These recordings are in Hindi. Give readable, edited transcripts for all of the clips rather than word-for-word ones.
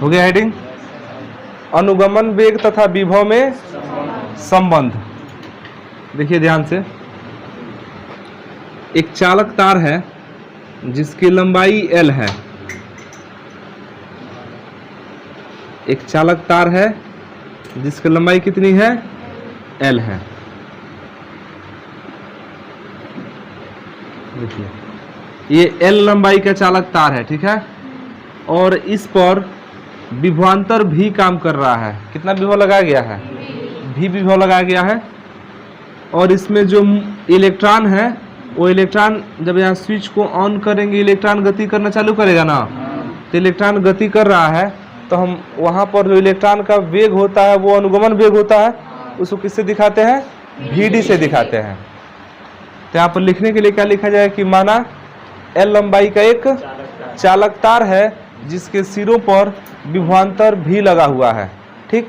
हो गया हेडिंग। अनुगमन वेग तथा विभव में संबंध। देखिए ध्यान से, एक चालक तार है जिसकी लंबाई L है। एक चालक तार है जिसकी लंबाई कितनी है? L है। देखिए ये L लंबाई का चालक तार है, ठीक है। और इस पर विभवांतर भी काम कर रहा है। कितना विभव लगाया गया है? भी विभव लगाया गया है। और इसमें जो इलेक्ट्रॉन है वो इलेक्ट्रॉन जब यहाँ स्विच को ऑन करेंगे इलेक्ट्रॉन गति करना चालू करेगा ना, तो इलेक्ट्रॉन गति कर रहा है तो हम वहाँ पर जो इलेक्ट्रॉन का वेग होता है वो अनुगमन वेग होता है, उसको किससे दिखाते हैं? VD से दिखाते हैं। तो यहाँ पर लिखने के लिए क्या लिखा जाए कि माना L लंबाई का एक चालक तार है जिसके सिरों पर विभवांतर भी लगा हुआ है, ठीक।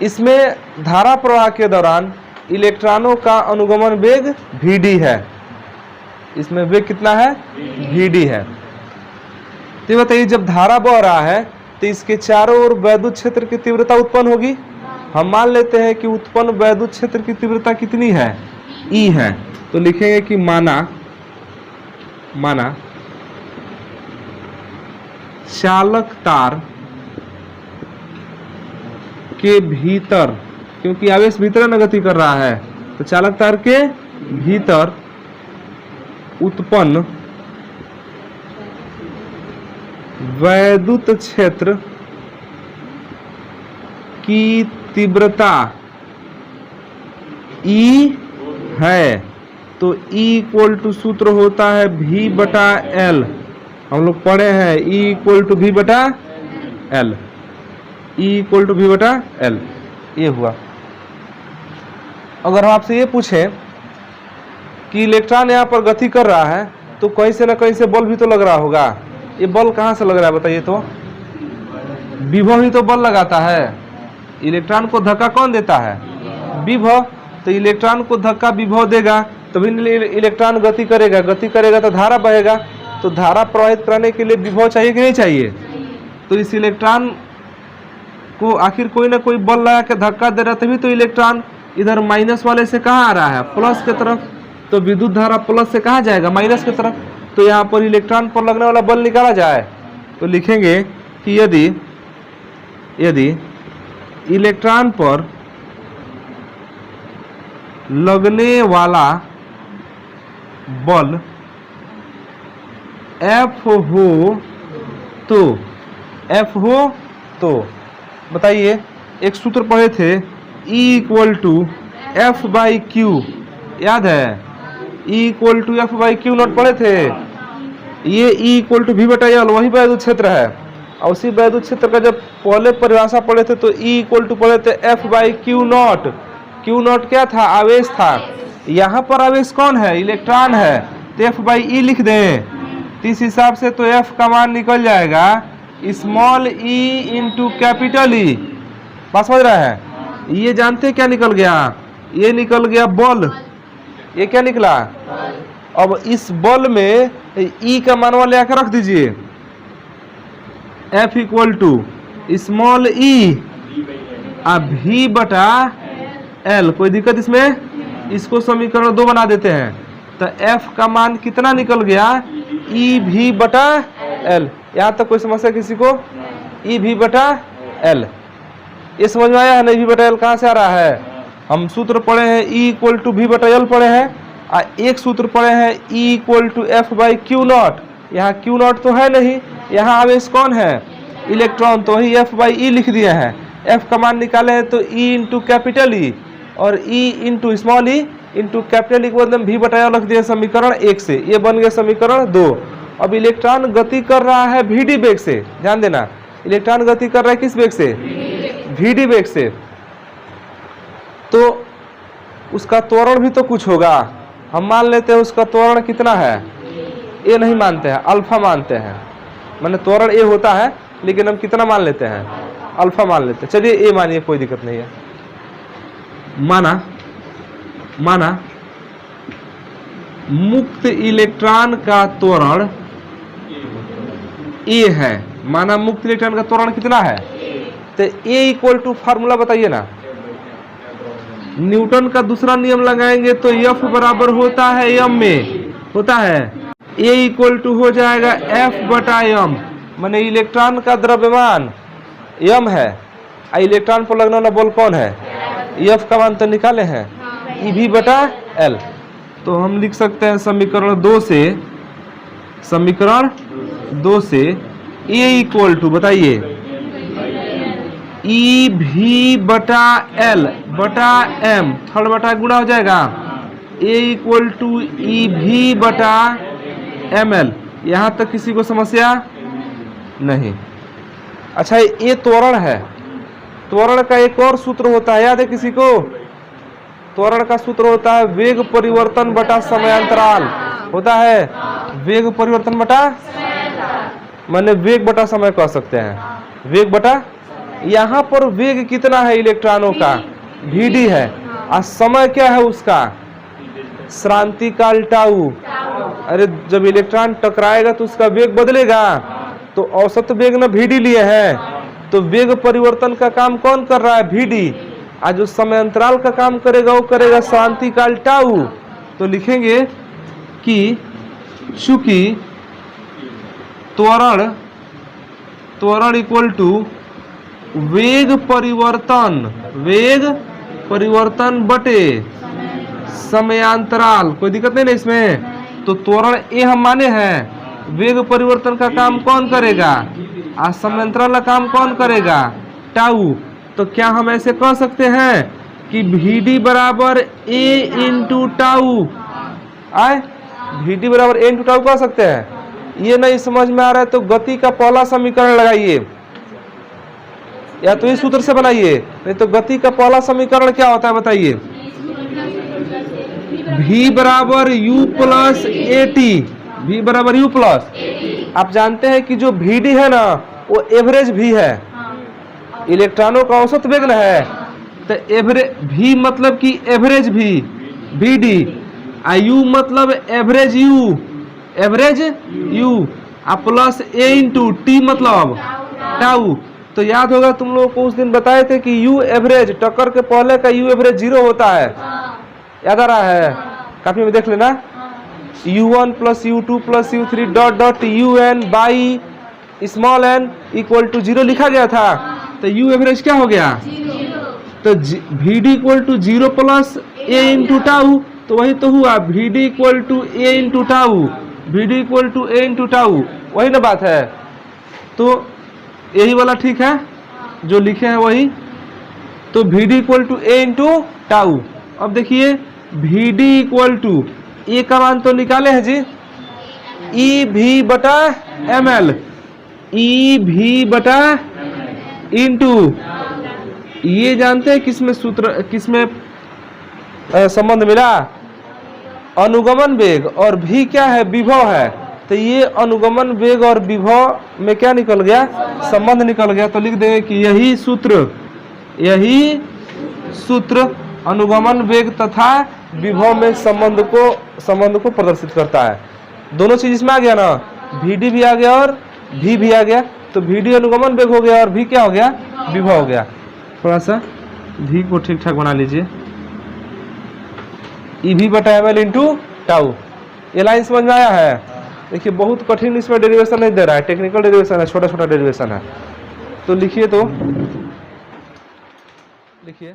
इसमें धारा प्रवाह के दौरान इलेक्ट्रॉनों का अनुगमन वेग VD है। इसमें वेग कितना है? VD है। तो बताइए जब धारा बह रहा है तो इसके चारों ओर वैद्युत क्षेत्र की तीव्रता उत्पन्न होगी। हम मान लेते हैं कि उत्पन्न वैद्युत क्षेत्र की तीव्रता कितनी है? E है। तो लिखेंगे कि माना चालक तार के भीतर, क्योंकि आवेश भीतर न गति कर रहा है, तो चालक तार के भीतर उत्पन्न वैद्युत क्षेत्र की तीव्रता E है। तो E इक्वल टू सूत्र होता है V/L। हम लोग पढ़े हैं E equal to V/L। E equal to V/L। ये हुआ। अगर हम आपसे ये पूछें कि इलेक्ट्रॉन यहाँ पर गति कर रहा है तो कहीं से ना कहीं से बल भी तो लग रहा होगा। ये बल कहाँ से लग रहा है बताइए? तो विभव ही तो बल लगाता है। इलेक्ट्रॉन को धक्का कौन देता है? विभव। तो इलेक्ट्रॉन को धक्का विभव देगा तभी इलेक्ट्रॉन गति करेगा, गति करेगा तो धारा बहेगा। तो धारा प्रवाहित कराने के लिए विभव चाहिए कि नहीं चाहिए? तो इस इलेक्ट्रॉन को आखिर कोई ना कोई बल लगा के धक्का दे रहा, तभी तो इलेक्ट्रॉन इधर माइनस वाले से कहाँ आ रहा है? प्लस की तरफ। तो विद्युत धारा प्लस से कहाँ जाएगा? माइनस की तरफ। तो यहाँ पर इलेक्ट्रॉन पर लगने वाला बल निकाला जाए तो लिखेंगे कि यदि इलेक्ट्रॉन पर लगने वाला बल F हो तो बताइए, एक सूत्र पढ़े थे E इक्वल टू F/Q, याद है? E equal to F/Q not पढ़े थे। ये E इक्वल टू V/L वही वैद्युत क्षेत्र है। और उसी वैद्युत क्षेत्र का जब पहले परिभाषा पढ़े थे तो E इक्वल टू पढ़े थे F/Q नॉट। Q नॉट क्या था? आवेश था। यहाँ पर आवेश कौन है? इलेक्ट्रॉन है। तो F/E लिख दें। इस हिसाब से तो F का मान निकल जाएगा small e into capital E। बात समझ रहा है? ये जानते क्या निकल गया? ये निकल गया बल। ये क्या निकला? अब इस बल में E का मान वाले आकर रख दीजिए। F equal to small e V/L। कोई दिक्कत इसमें? इसको समीकरण 2 बना देते हैं। तो F का मान कितना निकल गया? EV/L। यहाँ तक कोई समस्या किसी को? EV/L। ये समझ में आया है ना? EV/L कहाँ से आ रहा है? हम सूत्र पढ़े हैं E इक्वल टू V/L पढ़े हैं, और एक सूत्र पढ़े हैं E equal to F/Q naught. यहाँ Q नॉट तो है नहीं, यहाँ आवेश कौन है? इलेक्ट्रॉन। तो वही F/E लिख दिए हैं। F का मान निकाले हैं तो E इंटू कैपिटल E और E into small e into capital E को एकदम V/L रख दिया समीकरण 1 से। ये बन गया समीकरण 2। अब इलेक्ट्रॉन गति कर रहा है VD वेग से। ध्यान देना, इलेक्ट्रॉन गति कर रहा है किस वेग से? VD वेग से। तो उसका त्वरण भी तो कुछ होगा। हम मान लेते हैं उसका त्वरण कितना है? ए नहीं मानते हैं, अल्फा मानते हैं। माने त्वरण ए होता है लेकिन हम कितना मान लेते हैं? अल्फा मान लेते हैं। चलिए ए मानिए, कोई दिक्कत नहीं है। माना मुक्त इलेक्ट्रॉन का त्वरण ए है, माना मुक्त इलेक्ट्रॉन का त्वरण कितना है, तो ए इक्वल टू फार्मूला बताइए ना। न्यूटन का दूसरा नियम लगाएंगे तो एफ बराबर होता है एम में, होता है ए इक्वल टू हो जाएगा एफ बटा एम, माने इलेक्ट्रॉन का द्रव्यमान एम है, इलेक्ट्रॉन पर लगने वाला बल कौन है, एफ का मान तो निकाले हैं, ई भी बटा एल। तो हम लिख सकते हैं समीकरण 2 से, समीकरण 2 से ए इक्वल टू बताइए ई भी बटा एल बटा एम, थर्ड बटा गुणा हो जाएगा, ए इक्वल टू ई भी बटा एम एल। यहाँ तक किसी को समस्या नहीं। अच्छा ये त्वरण है, त्वरण का एक और सूत्र होता है, याद है किसी को? त्वरण का सूत्र होता है वेग परिवर्तन बटा समयांतराल, होता है वेग परिवर्तन बटा, माने वेग बटा समय कह सकते हैं, वेग बटा। यहाँ पर वेग कितना है इलेक्ट्रॉनों का, vd है, और समय क्या है उसका, श्रांति काल टाउ। अरे जब इलेक्ट्रॉन टकराएगा तो उसका वेग बदलेगा, तो औसत वेग ना vd लिए है, तो वेग परिवर्तन का काम कौन कर रहा है, vd, आज जो समय अंतराल का काम करेगा वो करेगा श्रांति काल टाउ। तो लिखेंगे कि चूंकि त्वरण इक्वल टू वेग परिवर्तन बटे समयांतराल, कोई दिक्कत नहीं ना इसमें। तो त्वरण ए हम माने हैं, वेग परिवर्तन का काम कौन करेगा, और समयांतराल का काम कौन करेगा, टाउ। तो क्या हम ऐसे कह सकते हैं कि vd बराबर a इंटू टाउ, आए vd बराबर a इंटू टाउ कह सकते हैं। ये नहीं समझ में आ रहा है तो गति का पहला समीकरण लगाइए, या तो इस सूत्र से बनाइए, नहीं तो गति का पहला समीकरण क्या होता है बताइए, v बराबर u प्लस at, v बराबर u प्लस। आप जानते हैं कि जो vd है ना वो एवरेज भी है, इलेक्ट्रॉनों का औसत वेग न है, तो एवरेज v मतलब कि एवरेज भी vd, u मतलब average u, average u, plus a into T मतलब टाउ। तो याद होगा तुम लोगों को उस दिन बताए थे कि u एवरेज, टक्कर के पहले का u एवरेज 0 होता है, याद आ रहा है, काफी में देख लेना, u1 plus u2 plus u3 dot dot un by small n equal to 0 लिखा गया था। तो u एवरेज क्या हो गया, तो vd equal to 0 plus a into tau, तो वही तो हुआ vd equal to a into tau, vd equal to a into tau, वही ना बात है। तो यही वाला ठीक है जो लिखे हैं वही, तो vd equal to a into tau. अब देखिए vd इक्वल टू a का मान तो निकाले हैं जी, ई भी बटा एम एल, ई भी बटा इंटू, ये जानते हैं किसमें सूत्र, किसमें संबंध मिला, अनुगमन वेग, और भी क्या है, विभव है। तो ये अनुगमन वेग और विभव में क्या निकल गया, संबंध निकल गया। तो लिख देंगे कि यही सूत्र अनुगमन वेग तथा विभव में संबंध को प्रदर्शित करता है। दोनों चीज इसमें आ गया ना, vd भी आ गया और v भी आ गया। तो vd अनुगमन वेग हो गया और v क्या हो गया, विभव हो गया। थोड़ा सा v को ठीक ठाक बना लीजिए, ई भी बटा एम एल इंटू टाउ। ये लाइन समझ में आया है? देखिए बहुत कठिन इसमें डेरिवेशन नहीं दे रहा है, टेक्निकल डेरिवेशन है, छोटा छोटा डेरिवेशन है। तो लिखिए, तो लिखिए